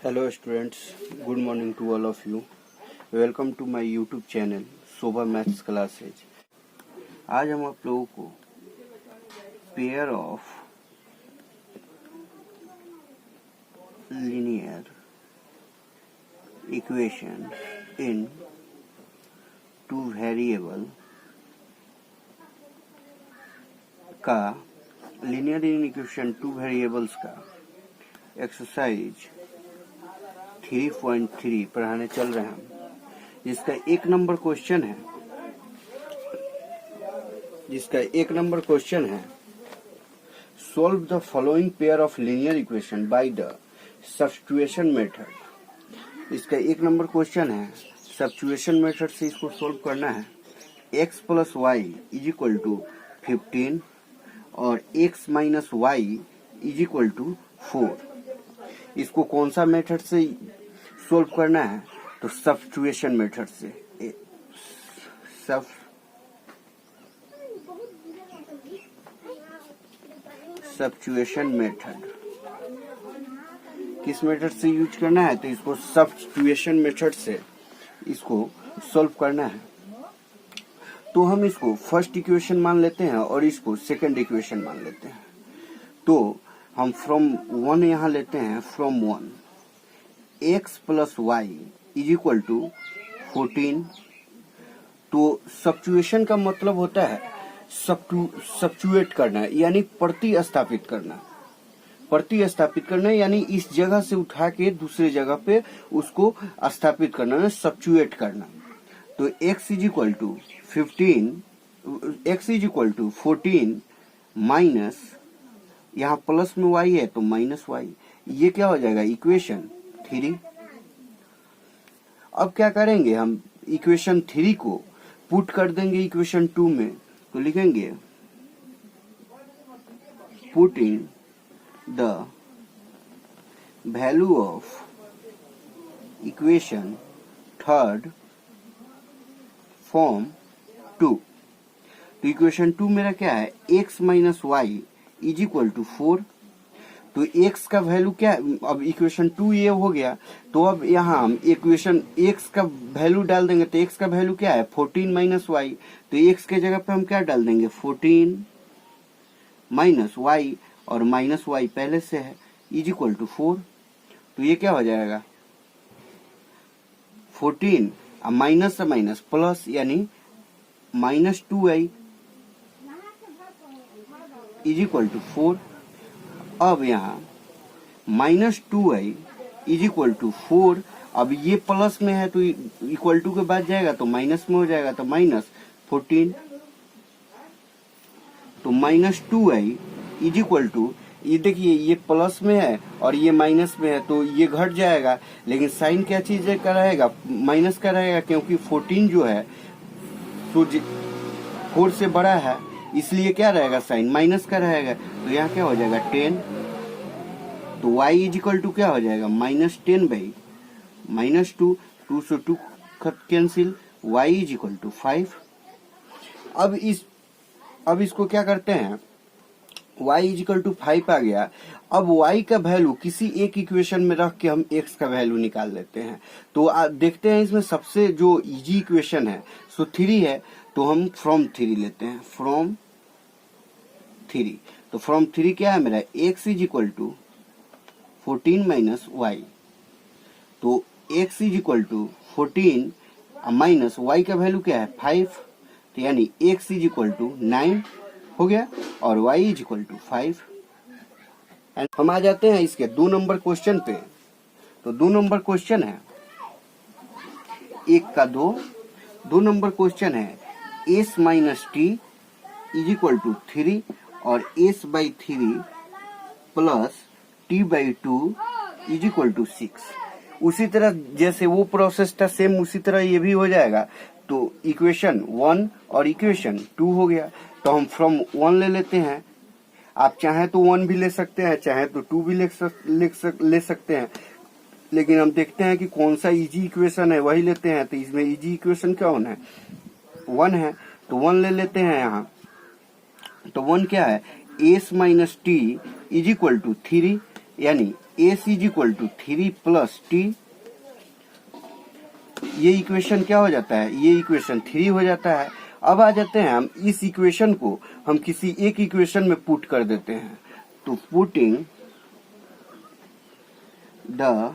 Hello students, good morning to all of you. Welcome to my YouTube channel Shobha maths classes. आज हम आप लोगों को pair of linear equation in two variable का linear in equation two variables का exercise 3.3 पढ़ाने चल रहे हैं, जिसका एक नंबर क्वेश्चन है solve the following pair of linear equation by the substitution method. इसका एक नंबर क्वेश्चन है, सब्स्टिट्यूशन मेथड से इसको सॉल्व करना है। x plus y is equal to 15 और x minus y is equal to 4। इसको कौन सा मेथड से सॉल्व करना है? तो सब्स्टिट्यूशन मेथड से। सब्स्टिट्यूशन मेथड किस मेथड से यूज करना है? तो इसको सब्स्टिट्यूशन मेथड से इसको सॉल्व करना है। तो हम इसको फर्स्ट इक्वेशन मान लेते हैं और इसको सेकंड इक्वेशन मान लेते हैं। तो हम फ्रॉम 1 यहां लेते हैं, from 1 x plus y is equal to 14। तो सब्स्टिट्यूशन का मतलब होता है सब्स्टिट्यूट करना, यानी प्रतिस्थापित करना, यानी इस जगह से उठा के दूसरे जगह पे उसको स्थापित करना, सब्स्टिट्यूट करना। तो x is equal to 14 minus, यहाँ प्लस में y है तो माइनस y, ये क्या हो जाएगा? इक्वेशन 3। अब क्या करेंगे, हम इक्वेशन 3 को पुट कर देंगे इक्वेशन 2 में। तो लिखेंगे putting the value of equation third form 2। तो इक्वेशन 2 मेरा क्या है? x minus y is equal to 4। तो x का वैल्यू क्या है? अब इक्वेशन 2 ये हो गया, तो अब यहाँ हम इक्वेशन x का वैल्यू डाल देंगे। तो x का वैल्यू क्या है? 14 माइनस वाई। तो x के जगह पे हम क्या डाल देंगे? 14 माइनस वाई, और माइनस वाई पहले से है, इज इक्वल टू 4। तो ये क्या हो जाएगा? 14 माइनस से माइनस प्लस, यानी minus 2i is equal to 4। अब यहाँ minus 2i is equal to 4। अब ये प्लस में है तो इक्वल टू के बाद जाएगा तो माइनस में हो जाएगा, तो माइनस 14। तो minus 2i is equal to, ये देखिए ये प्लस में है और ये माइनस में है तो ये घट जाएगा, लेकिन साइन क्या चीज का रहेगा? माइनस का रहेगा, क्योंकि 14 जो है तो 4 से बड़ा है, इसलिए क्या रहेगा? साइन माइनस का रहेगा। तो यहाँ क्या हो जाएगा? 10। तो y इज इक्वल टू क्या हो जाएगा? माइनस 10 बाई माइनस 2, 2 से 2 cancel, y is equal to 5। अब इसको क्या करते हैं? y इज इक्वल टू 5 आ गया। अब y का वैल्यू किसी एक इक्वेशन में रख के हम x का वैल्यू निकाल लेते हैं। तो देखते हैं इसमें सबसे जो इजी इक्वेशन है सो 3 है, तो हम फ्रॉम 3 लेते हैं, फ्रॉम 3। तो फ्रॉम 3 क्या है मेरा? x is equal to 14 minus y. तो x is equal to 14 minus y का वैल्यू क्या है? 5। तो यानी x इज इक्वल टू 9 हो गया और y इज इक्वल टू 5। हम आ जाते हैं इसके 2 नंबर क्वेश्चन पे। तो 2 नंबर क्वेश्चन है, 1 का 2 नंबर क्वेश्चन है s minus t is equal to 3 और s by 3 plus t by 2 is equal to 6। उसी तरह जैसे वो प्रोसेस था सेम उसी तरह ये भी हो जाएगा। तो इक्वेशन 1 और इक्वेशन 2 हो गया। तो हम फ्रॉम 1 ले लेते हैं, आप चाहे तो 1 भी ले सकते हैं, चाहे तो 2 भी ले सकते हैं, लेकिन हम देखते हैं कि कौन सा इजी इक्वेशन है वही लेते हैं। तो इसमें इजी इक्वेशन कौन है? 1 है, तो 1 ले लेते हैं यहाँ। तो 1 क्या है? s minus t is equal to 3। यानी s is equal to 3 plus t. ये इक्वेशन क्या हो जाता है, ये इक्वेशन 3 हो जाता है। अब आ जाते हैं हम इस इक्वेशन को हम किसी एक इक्वेशन में पुट कर देते हैं। तो putting the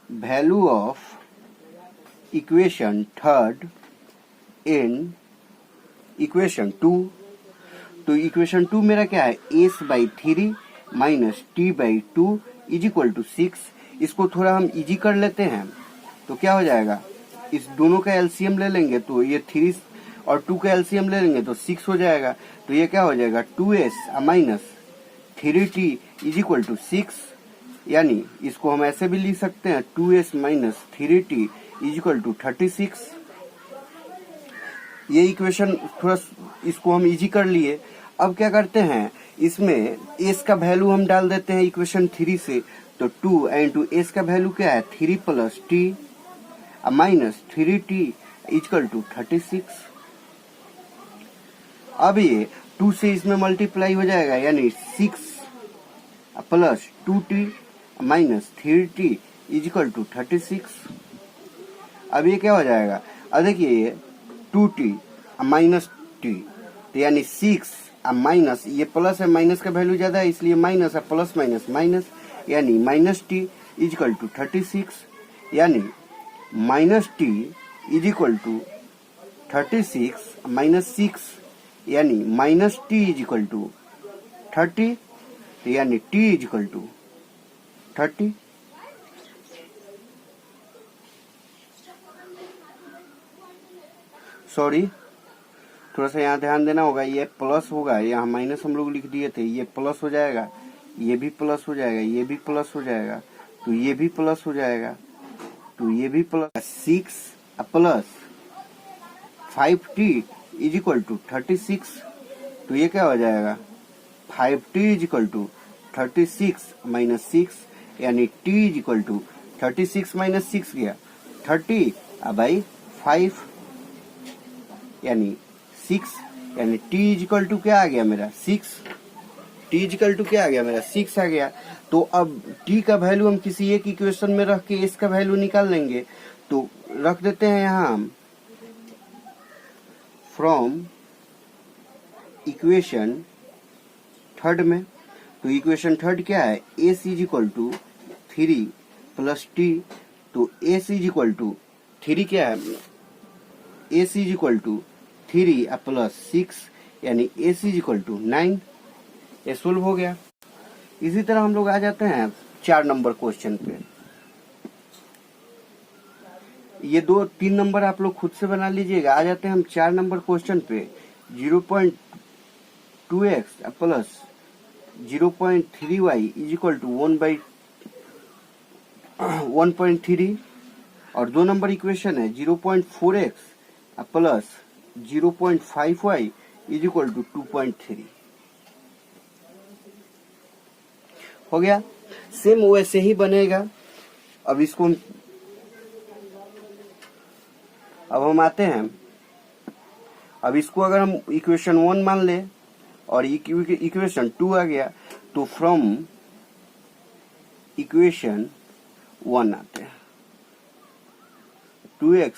value of equation third in equation 2, तो इक्वेशन 2 मेरा क्या है, s/3 minus t/2 is equal to 6। इसको थोड़ा हम इजी कर लेते हैं तो क्या हो जाएगा, इस दोनों का एलसीएम ले लेंगे तो ये 3 और 2 का एलसीएम ले लेंगे तो 6 हो जाएगा। तो ये क्या हो जाएगा, 2s minus 3t is equal to 6। यानी इसको हम ऐसे भी लिख सकते हैं 2s minus 3t is equal to 36। ये इक्वेशन थोड़ा इसको हम इजी कर लिए। अब क्या करते हैं, इसमें s का वैल्यू हम डाल देते हैं इक्वेशन 3 से। तो 2 इंटू s का वैल्यू क्या है, 3 plus t minus 3t equal to 36। अब ये 2 से इसमें मल्टीप्लाई हो जाएगा, यानी 6 plus 2t minus 3t equal to 36। अब ये क्या हो जाएगा, अब देखिए ये 2t माइनस t, तो यानी 6 माइनस, ये प्लस है माइनस का वैल्यू ज्यादा है इसलिए माइनस है, प्लस माइनस माइनस, यानी माइनस t इक्वल टू 36। यानी minus t is equal to 36 minus 6, यानी minus t is equal to 30, तो यानी t is equal to 30। Sorry, थोड़ा सा यहाँ ध्यान देना होगा, ये प्लस होगा, यहाँ माइनस हम लोग लिख दिए थे, ये प्लस हो जाएगा, ये भी प्लस हो जाएगा, ये भी प्लस हो जाएगा, तो ये भी प्लस हो जाएगा, तो ये भी plus 6 plus 5t is equal to 36। तो ये क्या हो जाएगा, 5t is equal to 36 minus 6, यानी t is equal to 36 minus 6 गया 30 बाई 5, यानी 6, यानी t इज इक्वल टू क्या आ गया मेरा 6, t इज इक्वल टू क्या आ गया मेरा 6 आ गया। तो अब t का वैल्यू हम किसी एक इक्वेशन में रख के इसका वैल्यू निकाल लेंगे। तो रख देते हैं यहाँ हम फ्रॉम इक्वेशन थर्ड में। तो इक्वेशन थर्ड क्या है, s is equal to 3 plus t, तो s इज इक्वल टू 3 क्या है, s is equal to 3 plus 6, यानी s इज इक्वल टू 9। ये सोल्व हो गया। इसी तरह हम लोग आ जाते हैं 4 नंबर क्वेश्चन पे। ये 2-3 नंबर आप लोग खुद से बना लीजिएगा। आ जाते हैं हम 4 नंबर क्वेश्चन पे। 0.2x plus 0.3y is equal to 1/1.3, और 2 नंबर इक्वेशन है 0.4x plus 0.5y is equal to 2.3। हो गया, सेम वैसे ही बनेगा। अब इसको अब हम आते हैं, अब इसको अगर हम इक्वेशन 1 मान ले और इक्वेशन 2 आ गया, तो फ्रॉम इक्वेशन 1 आते हैं 2x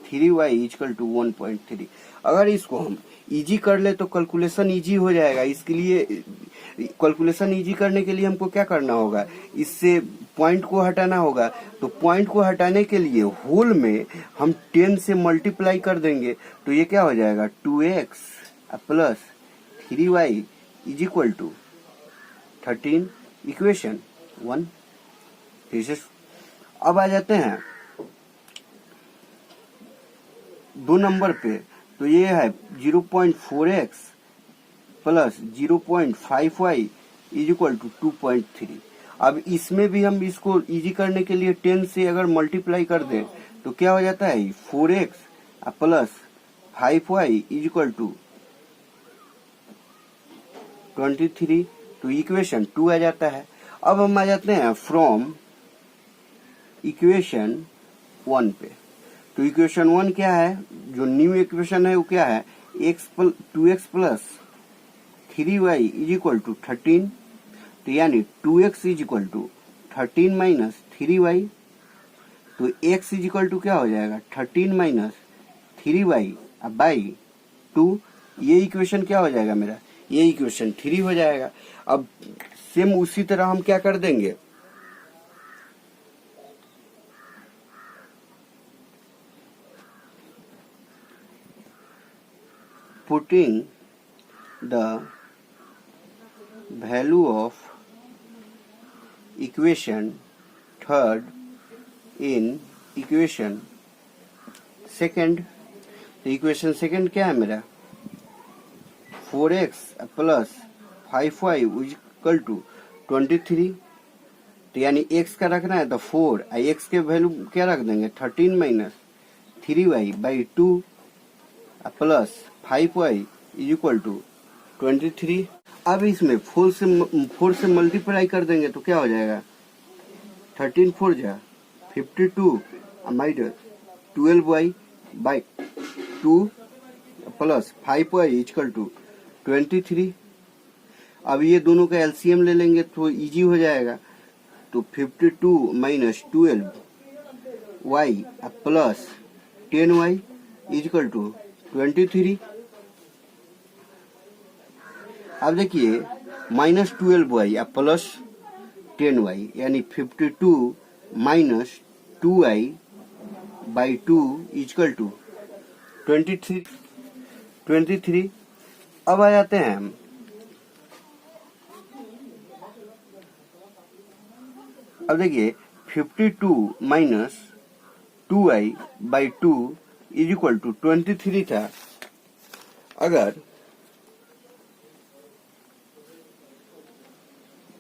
3y इक्वल टू 1.3। अगर इसको हम इजी कर ले तो कैलकुलेशन इजी हो जाएगा। इसके लिए कैलकुलेशन इजी करने के लिए हमको क्या करना होगा, इससे पॉइंट को हटाना होगा। तो पॉइंट को हटाने के लिए होल में हम 10 से मल्टीप्लाई कर देंगे। तो ये क्या हो जाएगा, 2x plus 3y is equal to 13, equation 1। अब आ जाते हैं 2 नंबर पे। तो ये है 0.4x plus 0.5y is equal to 2.3। अब इसमें भी हम इसको इजी करने के लिए 10 से अगर मल्टीप्लाई कर दें तो क्या हो जाता है, 4x plus 5y is equal to 23। तो इक्वेशन 2 आ जाता है। अब हम आ जाते हैं फ्रॉम इक्वेशन 1 पे। तो इक्वेशन 1 क्या है, जो न्यू इक्वेशन है वो क्या है, 2x plus 3y is equal to 13, तो यानी 2x is equal to 13 minus 3y, तो x इज इक्वल टू क्या हो जाएगा 13 माइनस 3y बाई 2। ये इक्वेशन क्या हो जाएगा मेरा, ये इक्वेशन 3 हो जाएगा। अब सेम उसी तरह हम क्या कर देंगे, putting the value of equation third in equation second. तो इक्वेशन सेकंड क्या है मेरा, 4x plus 5y equal to 23। तो यानी x का रखना है तो 4, x के वैल्यू क्या रख देंगे 13 minus 3y by 2 plus 5y is equal to 23। अब इसमें 4 से मल्टीप्लाई कर देंगे तो क्या हो जाएगा 13 4 जा 52 minus 12y by 2 plus 5y equal to 23। अब ये दोनों का एलसीएम ले लेंगे तो इजी हो जाएगा, तो 52 minus 12y plus 10y equal to 23। अब देखिए माइनस 12y प्लस 10y यानी 52 minus 2y by 2 equal to 23। अब आ जाते हैं हम अब देखिए 52 minus 2y by 2 is equal to 23 था। अगर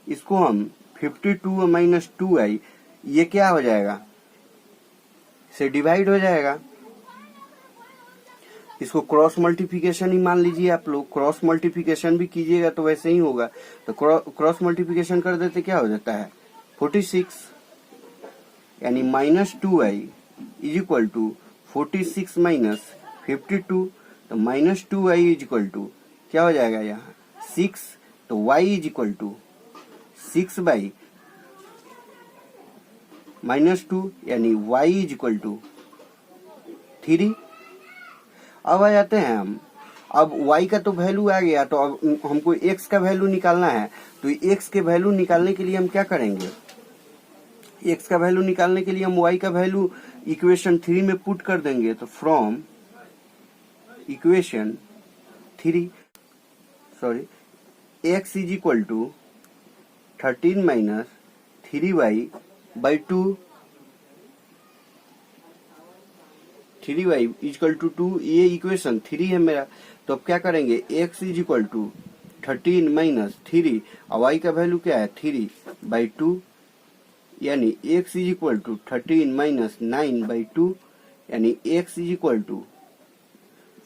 इसको हम 52 माइनस 2y ये क्या हो जाएगा, से डिवाइड हो जाएगा। इसको क्रॉस मल्टीप्लिकेशन ही मान लीजिए आप लोग, क्रॉस मल्टीप्लिकेशन भी कीजिएगा तो वैसे ही होगा। तो क्रॉस मल्टीप्लिकेशन कर देते क्या हो जाता है 46, यानी minus 2y is equal to 46 minus 52, तो minus 2y is equal to क्या हो जाएगा यहाँ 6, तो y is equal to 6 by minus 2 यानी y इज इक्वल टू 3। अब आ जाते हैं हम, अब y का तो वैल्यू आ गया, तो अब हमको x का वैल्यू निकालना है। तो x के वैल्यू निकालने के लिए हम क्या करेंगे, x का वैल्यू निकालने के लिए हम y का वैल्यू इक्वेशन 3 में पुट कर देंगे। तो from equation 3 x is equal to 13 minus 3y by 2, 3y equal to 2, ये इक्वेशन 3 है मेरा। तो अब क्या करेंगे x is equal to 13 minus 3 और y का वैल्यू क्या है 3 बाई 2, यानी x is equal to 13 minus 9 by 2, यानी x is equal to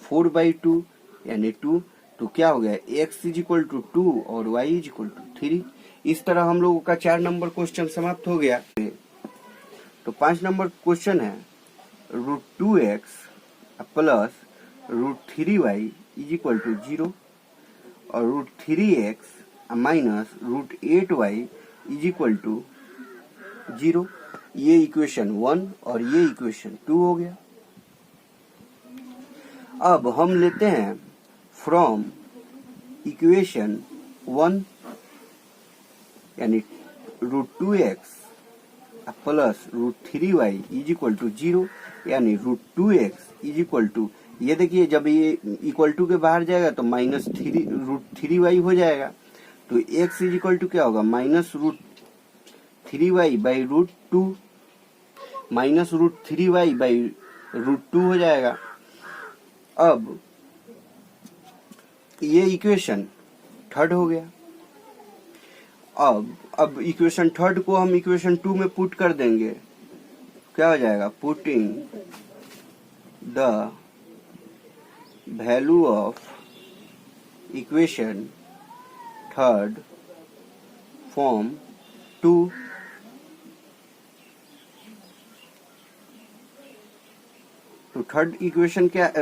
4 by 2 यानी 2। तो क्या हो गया x इज इक्वल टू 2 और y इज इक्वल टू 3। इस तरह हम लोगों का 4 नंबर क्वेश्चन समाप्त हो गया। तो 5 नंबर क्वेश्चन है √2x plus √3y is equal to 0 और √3x minus √8y is equal to 0। ये इक्वेशन 1 और ये इक्वेशन 2 हो गया। अब हम लेते हैं फ्रॉम इक्वेशन 1 यानी √2x plus √3y is equal to 0, यानी √2x इज इक्वल टू, ये देखिए जब ये इक्वल टू के बाहर जाएगा तो माइनस √3y हो जाएगा। तो x इज इक्वल टू क्या होगा minus √3y by √2, minus √3y by √2 हो जाएगा। अब ये इक्वेशन थर्ड हो गया। अब इक्वेशन थर्ड को हम इक्वेशन 2 में पुट कर देंगे, क्या हो जाएगा putting the value of equation third form 2। तो थर्ड इक्वेशन क्या,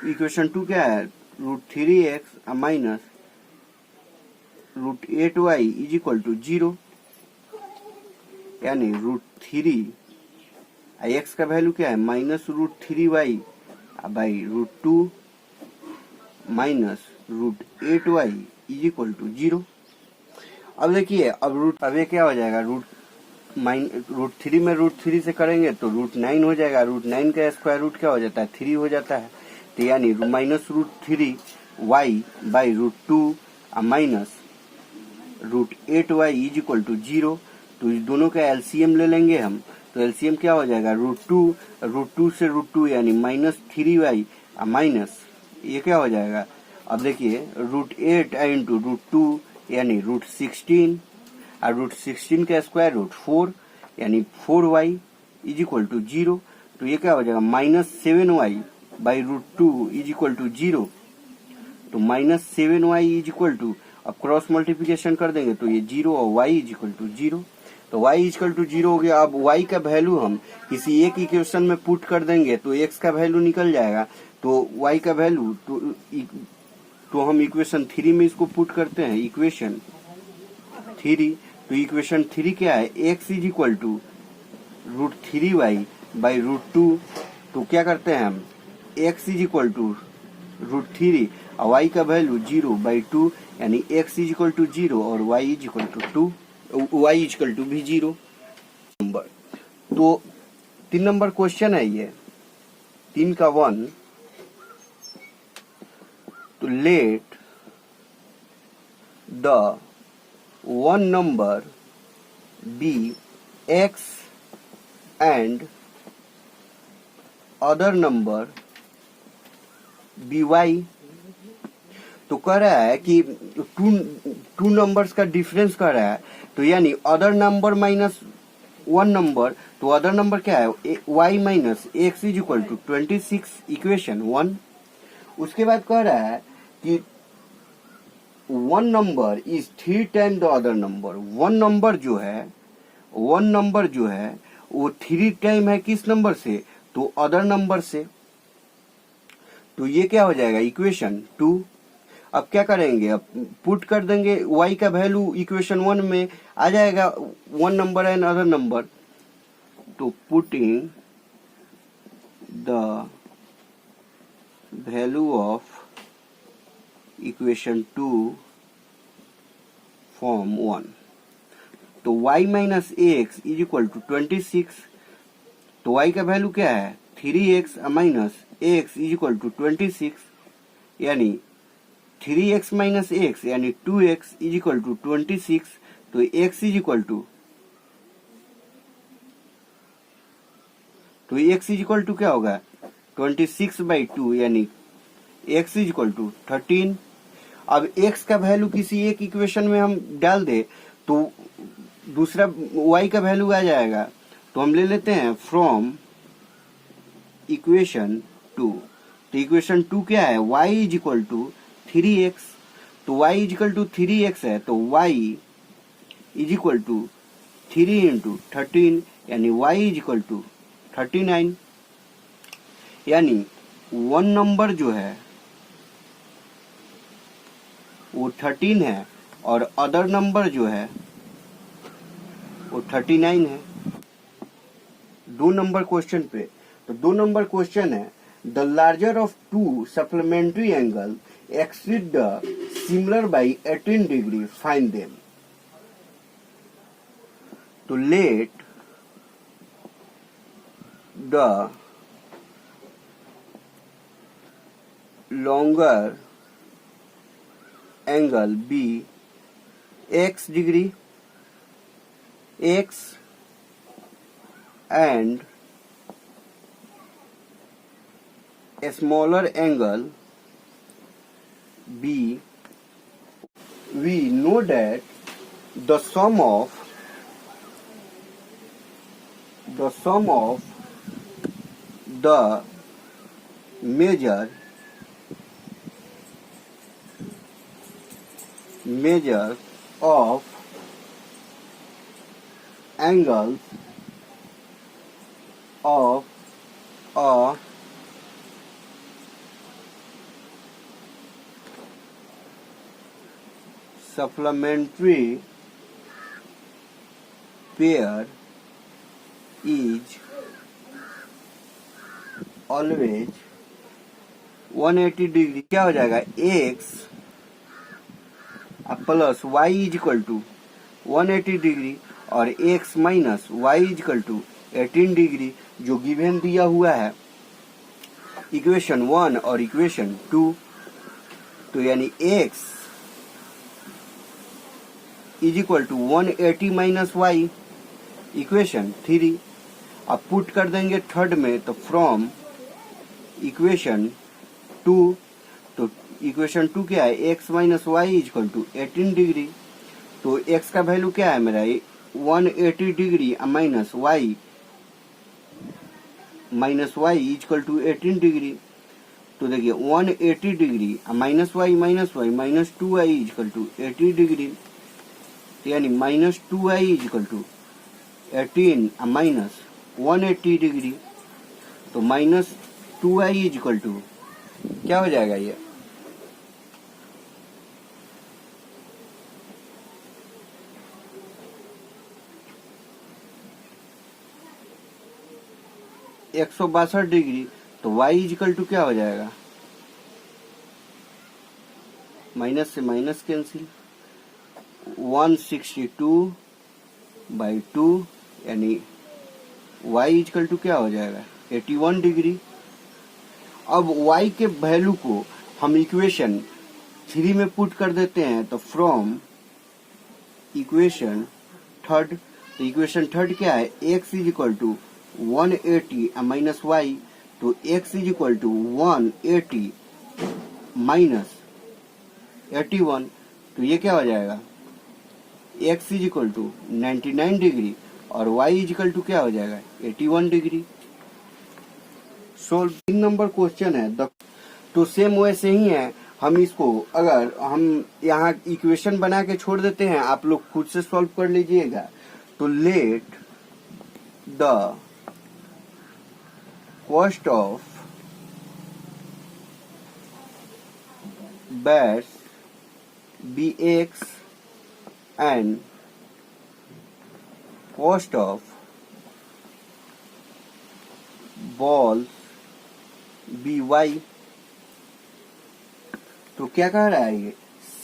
इक्वेशन 2 क्या है √3x minus √8y is equal to 0, यानी √3 x का वैल्यू क्या है -√3y by √2 -√8y is equal to 0। अब देखिए अब ये क्या हो जाएगा, √3 में √3 से करेंगे तो √9 हो जाएगा, √9 का स्क्वायर रूट क्या हो जाता है 3 हो जाता है, तो यानी -√3y by √2 -√8y is equal to 0। तो इस दोनों का एलसीएम ले लेंगे हम, तो एलसीएम क्या हो जाएगा √2 से √2 यानी -3y माइनस ये क्या हो जाएगा, अब देखिए √8 इंटू √2 यानी √16 और √16 का स्क्वायर रूट 4 यानी 4y इज इक्वल टू 0। तो ये क्या हो जाएगा -7y by √2 is equal to 0। तो -7y इज इक्वल टू, अब क्रॉस मल्टीप्लिकेशन कर देंगे तो ये 0 और y इज इक्वल टू 0। तो y इज इक्वल टू 0 हो गया। अब y का वैल्यू हम किसी एक इक्वेशन में पुट कर देंगे तो x का वैल्यू निकल जाएगा। तो y का वैल्यू तो हम इक्वेशन 3 में इसको पुट करते हैं, इक्वेशन 3। तो इक्वेशन 3 क्या है, x is equal to √3y by √2। तो क्या करते हैं हम, x इज इक्वल टू √3 और y का वैल्यू 0 बाई 2 यानी x इज इक्वल टू 0 और y is equal to 2, y is equal to भी 0 नंबर। तो 3 नंबर क्वेश्चन है ये 3 का 1। तो let the one number be x and other number be y। तो कह रहा है कि टू नंबर्स का डिफरेंस कर रहा है, तो यानी other number minus one number, तो अदर नंबर क्या है y minus x is equal to 26 equation 1। उसके बाद कह रहा है कि one number is 3 time the other number. One number जो है वो 3 टाइम है किस नंबर से, तो अदर नंबर से। तो ये क्या हो जाएगा इक्वेशन 2। अब क्या करेंगे, अब पुट कर देंगे y का वैल्यू इक्वेशन 1 में आ जाएगा, one number and other number. तो putting the value of equation 2 from 1। तो y minus x is equal to 26। तो y का वैल्यू क्या है 3x minus x is equal to 26 यानी 3x माइनस एक्स यानी 2x इज इक्वल टू 26। तो x is equal to क्या होगा 26 बाई 2 यानी x इज इक्वल टू 13। अब x का वैल्यू किसी एक इक्वेशन में हम डाल दे तो दूसरा y का वैल्यू आ जाएगा। तो हम ले लेते हैं फ्रॉम इक्वेशन 2। तो इक्वेशन 2 क्या है y is equal to 3x। तो y is equal to 3x है, तो y is equal to 3 into 13 यानी y इज इक्वल टू 39। यानी वन नंबर जो है वो 13 है और अदर नंबर जो है वो 39 है। 2 नंबर क्वेश्चन पे, तो 2 नंबर क्वेश्चन है the larger of two supplementary angle exceed the similar by 18 degree find them. तो let the longer angle be x degree x and a smaller angle b। We know that the sum of the measure of angles of a supplementary pair is always 180 degree. क्या हो जाएगा, x plus y is equal to 180 degree और x minus y is equal to 18 degree, जो given दिया हुआ है equation 1 और equation 2। तो यानी x is equal to 180 minus y, equation 3। अब पुट कर देंगे थर्ड में, तो फ्रॉम इक्वेशन 2, तो इक्वेशन 2 क्या है, x minus y is equal to 18 degree. तो x का वैल्यू क्या है मेरा, 180 degree minus y is equal to 18 degree. तो देखिए 180 degree minus y minus 2i is equal to 80 degree. तो यानी minus 2i is equal to 18 minus 180 degree. तो minus 2i is equal to क्या हो जाएगा, ये एक 162 डिग्री। तो y इज इक्वल टू क्या हो जाएगा, माइनस से माइनस कैंसिल, 162 बाई 2, यानी y इज इक्वल टू क्या हो जाएगा, 81 डिग्री। अब y के वैल्यू को हम इक्वेशन 3 में पुट कर देते हैं, तो फ्रॉम इक्वेशन थर्ड, तो इक्वेशन थर्ड क्या है, x is equal to 180 minus y. तो x is equal to 180 minus 81। तो ये क्या हो जाएगा, x is equal to 99 degree और y इज इक्वल टू क्या हो जाएगा, 81 डिग्री। सोल्व। 3 नंबर क्वेश्चन है। तो सेम वैसे ही है, हम इसको अगर हम यहाँ इक्वेशन बना के छोड़ देते हैं, आप लोग खुद से सॉल्व कर लीजिएगा। तो let the cost of bats be x and cost of balls be y. तो क्या कह रहा है ये,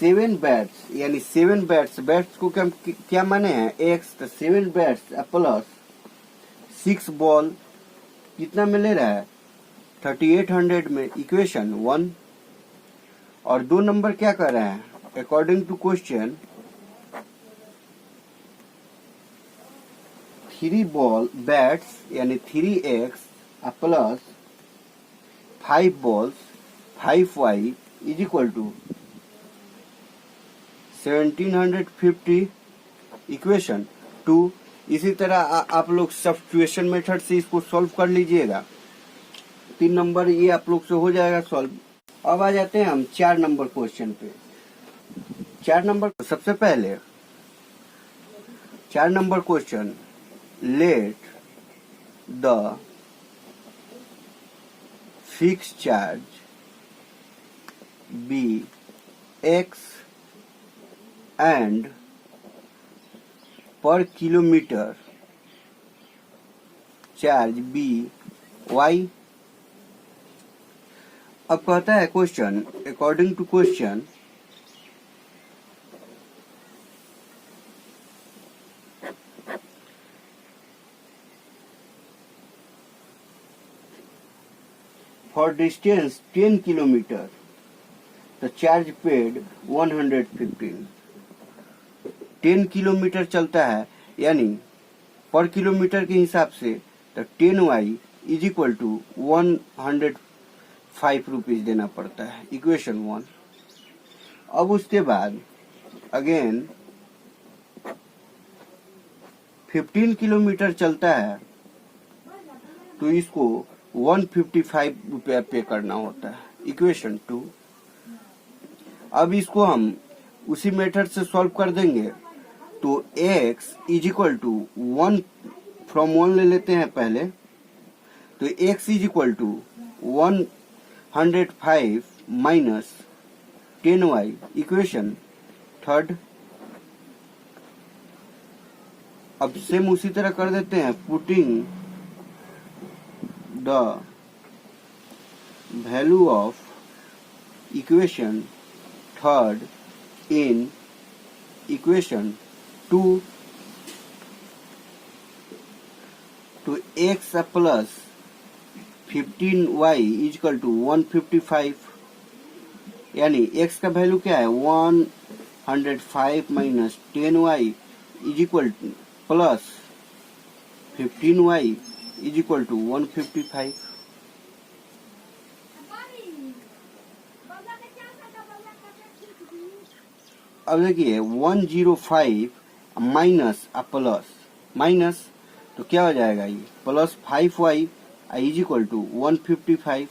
7 बैट्स, यानी 7 बैट्स को क्या माने हैं, x, तो 7 बैट्स प्लस 6 बॉल कितना में ले रहा है, 3800 में, इक्वेशन 1। और 2 नंबर क्या कर रहे हैं, according to question 3 ball bats यानी 3x plus 5 balls 5y is equal to 1750, equation 2। इसी तरह आप लोग सब्स्टिट्यूशन मेथड से इसको सॉल्व कर लीजिएगा। 3 नंबर ये आप लोग से हो जाएगा सॉल्व। अब आ जाते हैं हम 4 नंबर क्वेश्चन पे। 4 नंबर, सबसे पहले 4 number question, let the fix charge be x and per kilometer charge be y. अब कहता है question, according to question for distance 10 kilometre the charge paid 115। 10 kilometre चलता है, यानी पर किलोमीटर के हिसाब से तो 10y is equal to 105 rupees देना पड़ता है, इक्वेशन 1। अब उसके बाद अगेन 15 किलोमीटर चलता है, तो इसको 155 रुपया पे करना होता है, इक्वेशन 2। अब इसको हम उसी मेथड से सॉल्व कर देंगे। तो x is equal to 1 from 1 ले लेते हैं पहले, तो x is equal to 105 minus 10y, equation third. अब सेम उसी तरह कर देते हैं, putting the value of equation third in equation 2 to x plus 15y equal to 155, यानी x का वैल्यू क्या है 105 minus 10y is equal to plus 15y is equal to 155। अब देखिए 105 माइनस प्लस माइनस, तो क्या हो जाएगा ये plus 5y is equal to 155,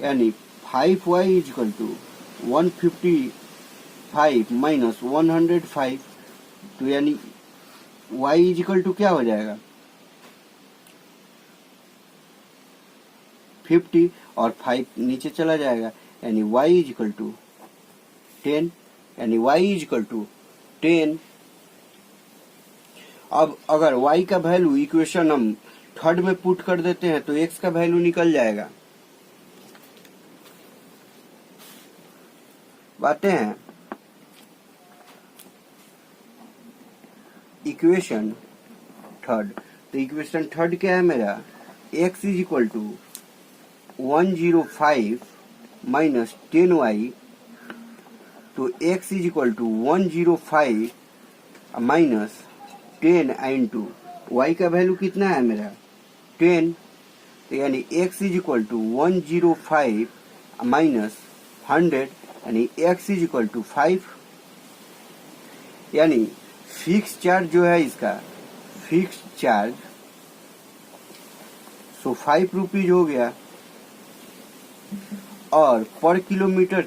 यानी 5y is equal to 155 minus 105, तो यानी y इज इक्वल टू क्या हो जाएगा 50 और 5 नीचे चला जाएगा, यानी y इज इक्वल टू 10, यानी y इज इक्वल टू 10। अब अगर y का वैल्यू इक्वेशन हम थर्ड में पुट कर देते हैं तो x का वैल्यू निकल जाएगा। बातें हैं इक्वेशन थर्ड, तो इक्वेशन थर्ड क्या है मेरा x is equal to 105 minus 10y, तो x is equal to 105 minus 10 into y का वैल्यू कितना है मेरा 10, तो यानी x is equal to 105 minus 100, यानी x इज इक्वल टू 5, यानी फिक्स चार्ज जो है इसका फिक्स चार्ज 5 रुपीज हो गया, और पर किलोमीटर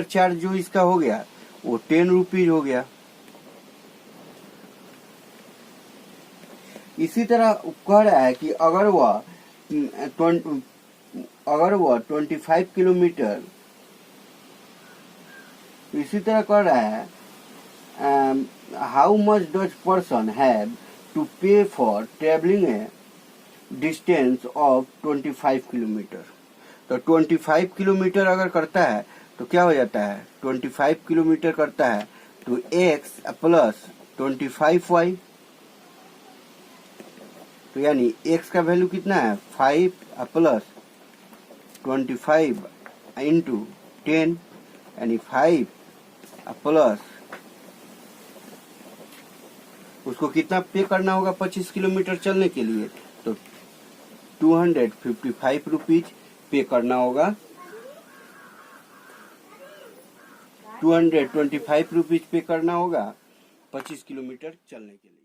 चार्ज जो इसका हो गया वो 10 रुपीज हो गया। इसी तरह कह रहा है कि अगर वह 25 किलोमीटर, इसी तरह कह रहा है how much does person have to pay for travelling a distance of 25 kilometre. तो 25 किलोमीटर अगर करता है तो क्या हो जाता है 25 किलोमीटर करता है तो x प्लस 25y, तो यानी x का वैल्यू कितना है 5 प्लस 25 इंटू 10, यानी 5 प्लस उसको कितना पे करना होगा 25 किलोमीटर चलने के लिए, तो 255 रुपीज पे करना होगा, 225 रुपीज पे करना होगा 25 किलोमीटर चलने के लिए।